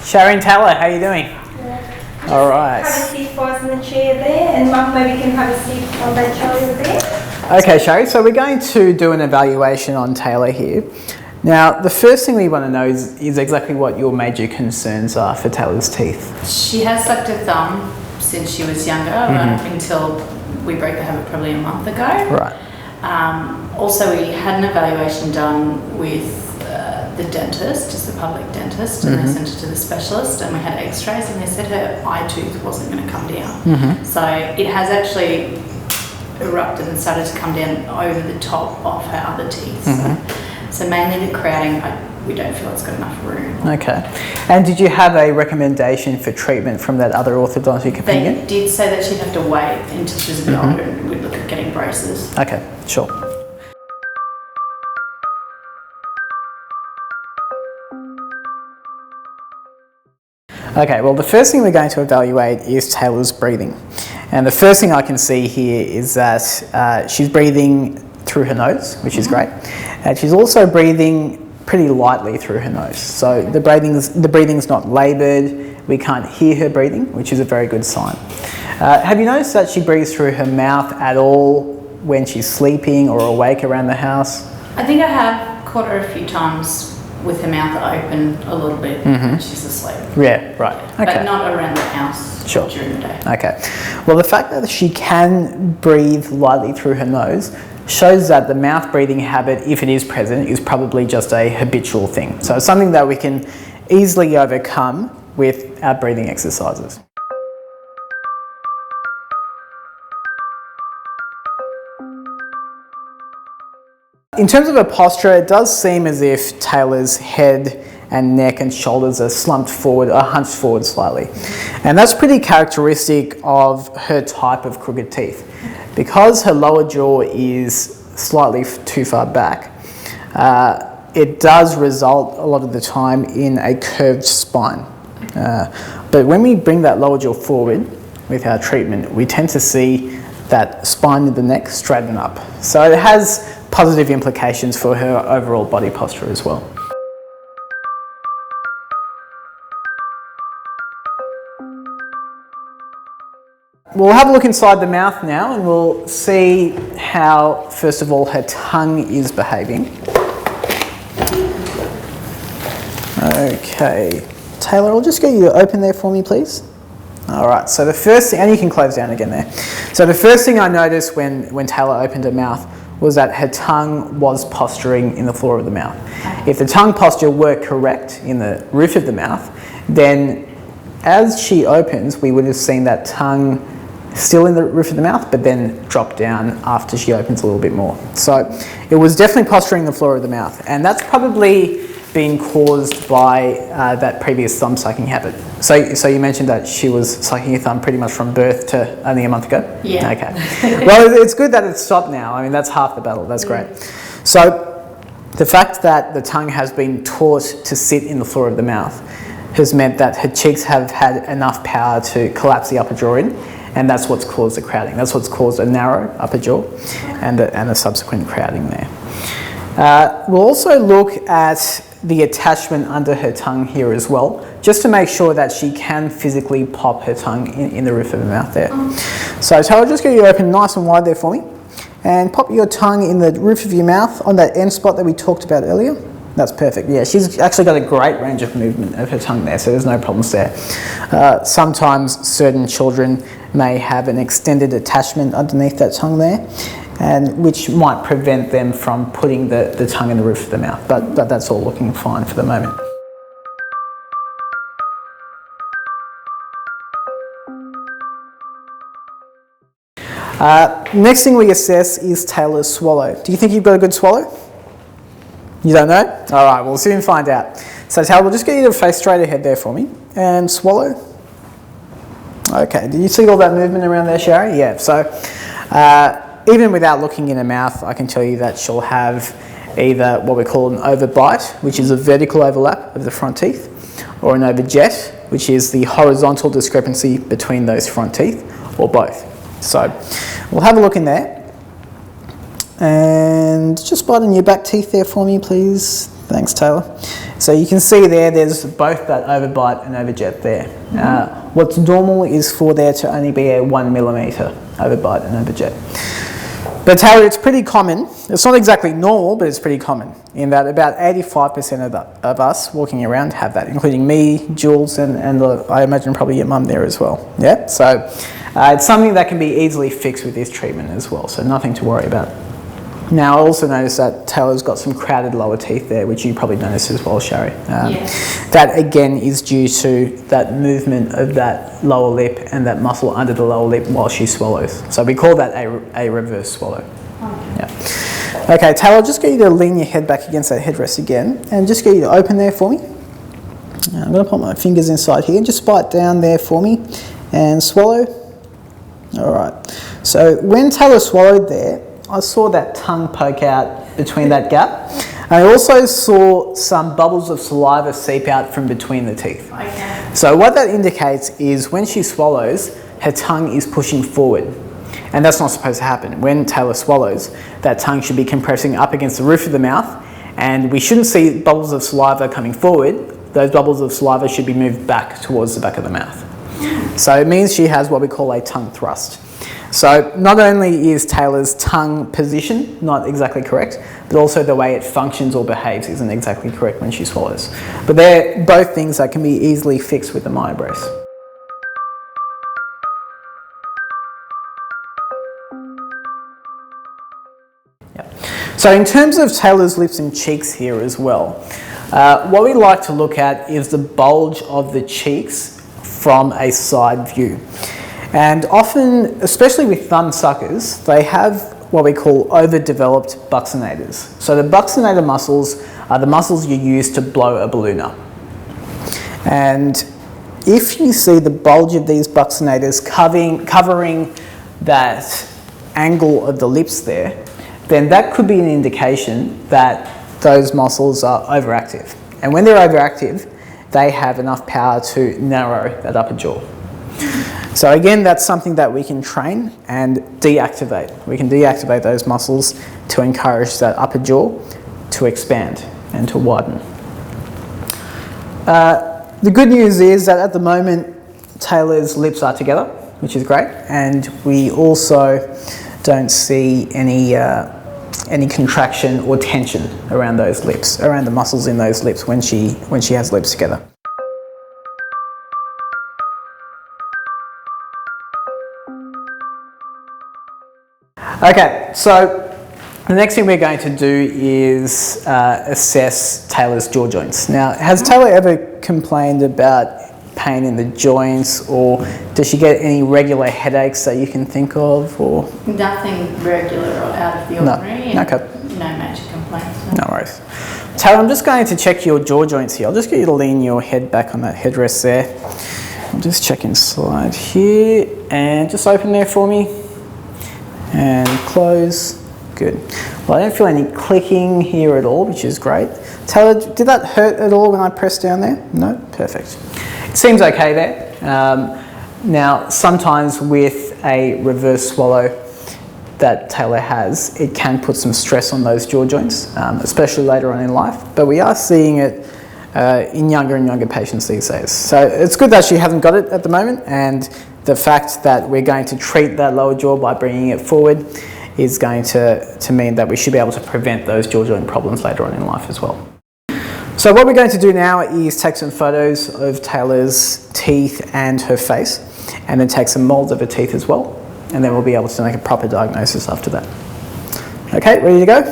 Sharon Taylor, how are you doing? Good. All right. Have a seat for us in the chair there, and Mum maybe can have a seat on that chair over there. Okay, Sherry, so we're going to do an evaluation on Taylor here. Now, the first thing we want to know is exactly what your major concerns are for Taylor's teeth. She has sucked her thumb since she was younger, until we broke the habit probably a month ago. Right. Also, we had an evaluation done with the dentist, just the public dentist, and they sent her to the specialist, and we had x-rays, and they said her eye tooth wasn't going to come down. So it has actually erupted and started to come down over the top of her other teeth. So mainly the crowding, we don't feel it's got enough room. Okay. And did you have a recommendation for treatment from that other orthodontic opinion? They did say that she'd have to wait until she was a bit older and we'd look at getting braces. Okay, sure. Okay, well the first thing we're going to evaluate is Taylor's breathing. And the first thing I can see here is that she's breathing through her nose, which is great. And she's also breathing pretty lightly through her nose. So the breathing's not laboured, we can't hear her breathing, which is a very good sign. Have you noticed that she breathes through her mouth at all when she's sleeping or awake around the house? I think I have caught her a few times with her mouth open a little bit when she's asleep. Yeah, right. Okay. But not around the house during the day. Okay. Well, the fact that she can breathe lightly through her nose shows that the mouth breathing habit, if it is present, is probably just a habitual thing. So it's something that we can easily overcome with our breathing exercises. In terms of her posture, it does seem as if Taylor's head and neck and shoulders are slumped forward, or hunched forward slightly. And that's pretty characteristic of her type of crooked teeth. Because her lower jaw is slightly too far back, it does result a lot of the time in a curved spine. But when we bring that lower jaw forward with our treatment, we tend to see that spine of the neck straighten up. So it has positive implications for her overall body posture as well. We'll have a look inside the mouth now and we'll see how, first of all, her tongue is behaving. Okay, Taylor, I'll just get you to open there for me, please. All right, so the first thing, and you can close down again there. So the first thing I noticed when Taylor opened her mouth was that her tongue was posturing in the floor of the mouth. If the tongue posture were correct in the roof of the mouth, then as she opens, we would have seen that tongue still in the roof of the mouth, but then drop down after she opens a little bit more. So it was definitely posturing the floor of the mouth, and that's probably been caused by that previous thumb sucking habit. So you mentioned that she was sucking her thumb pretty much from birth to only a month ago? Yeah. Okay. Well, it's good that it's stopped now. I mean, that's half the battle. That's great. So the fact that the tongue has been taught to sit in the floor of the mouth has meant that her cheeks have had enough power to collapse the upper jaw in, and that's what's caused the crowding. That's what's caused a narrow upper jaw and a subsequent crowding there. We'll also look at the attachment under her tongue here as well, just to make sure that she can physically pop her tongue in the roof of her mouth there. So Taylor, just get you open nice and wide there for me, and pop your tongue in the roof of your mouth on that end spot that we talked about earlier. That's perfect. Yeah, she's actually got a great range of movement of her tongue there, so there's no problems there. Sometimes certain children may have an extended attachment underneath that tongue there, and which might prevent them from putting the tongue in the roof of the mouth, but that's all looking fine for the moment. Next thing we assess is Taylor's swallow. Do you think you've got a good swallow? You don't know? All right, we'll soon find out. So Taylor, we'll just get you to face straight ahead there for me, and swallow. Okay, did you see all that movement around there, Sherry? Yeah, so even without looking in her mouth, I can tell you that she'll have either what we call an overbite, which is a vertical overlap of the front teeth, or an overjet, which is the horizontal discrepancy between those front teeth, or both. So we'll have a look in there. And just bite on your back teeth there for me, please. Thanks, Taylor. So you can see there's both that overbite and overjet there. What's normal is for there to only be a 1 millimetre overbite and overjet. But Taylor, it's pretty common. It's not exactly normal, but it's pretty common in that about 85% of us walking around have that, including me, Jules, and I imagine probably your mum there as well. Yeah, so it's something that can be easily fixed with this treatment as well, so nothing to worry about. Now, I also noticed that Taylor's got some crowded lower teeth there, which you probably noticed as well, Sherry. Yes. That, again, is due to that movement of that lower lip and that muscle under the lower lip while she swallows. So we call that a reverse swallow. Okay. Yeah. Okay, Taylor, I'll just get you to lean your head back against that headrest again and just get you to open there for me. I'm going to put my fingers inside here and just bite down there for me and swallow. All right. So when Taylor swallowed there, I saw that tongue poke out between that gap. And I also saw some bubbles of saliva seep out from between the teeth. Okay. So what that indicates is when she swallows, her tongue is pushing forward. And that's not supposed to happen. When Taylor swallows, that tongue should be compressing up against the roof of the mouth, and we shouldn't see bubbles of saliva coming forward. Those bubbles of saliva should be moved back towards the back of the mouth. So it means she has what we call a tongue thrust. So not only is Taylor's tongue position not exactly correct, but also the way it functions or behaves isn't exactly correct when she swallows. But they're both things that can be easily fixed with the myobrace. So in terms of Taylor's lips and cheeks here as well, what we like to look at is the bulge of the cheeks from a side view. And often, especially with thumb suckers, they have what we call overdeveloped buccinators. So the buccinator muscles are the muscles you use to blow a balloon up. And if you see the bulge of these buccinators covering that angle of the lips there, then that could be an indication that those muscles are overactive. And when they're overactive, they have enough power to narrow that upper jaw. So again, that's something that we can train and deactivate. We can deactivate those muscles to encourage that upper jaw to expand and to widen. The good news is that at the moment, Taylor's lips are together, which is great, and we also don't see any contraction or tension around those lips, around the muscles in those lips when she has lips together. Okay, so the next thing we're going to do is assess Taylor's jaw joints. Now, has Taylor ever complained about pain in the joints, or does she get any regular headaches that you can think of? Or Nothing regular or out of the ordinary. No. Okay. No major complaints. No worries. Taylor, I'm just going to check your jaw joints here. I'll just get you to lean your head back on that headrest there. I'll just check inside here and just open there for me. And close. Good. Well, I don't feel any clicking here at all, which is great. Taylor, did that hurt at all when I pressed down there? No? Perfect. It seems okay there. Now, sometimes with a reverse swallow that Taylor has, it can put some stress on those jaw joints, especially later on in life. But we are seeing it in younger and younger patients these days. So it's good that she hasn't got it at the moment, and the fact that we're going to treat that lower jaw by bringing it forward is going to mean that we should be able to prevent those jaw joint problems later on in life as well. So what we're going to do now is take some photos of Taylor's teeth and her face, and then take some moulds of her teeth as well, and then we'll be able to make a proper diagnosis after that. Okay, ready to go?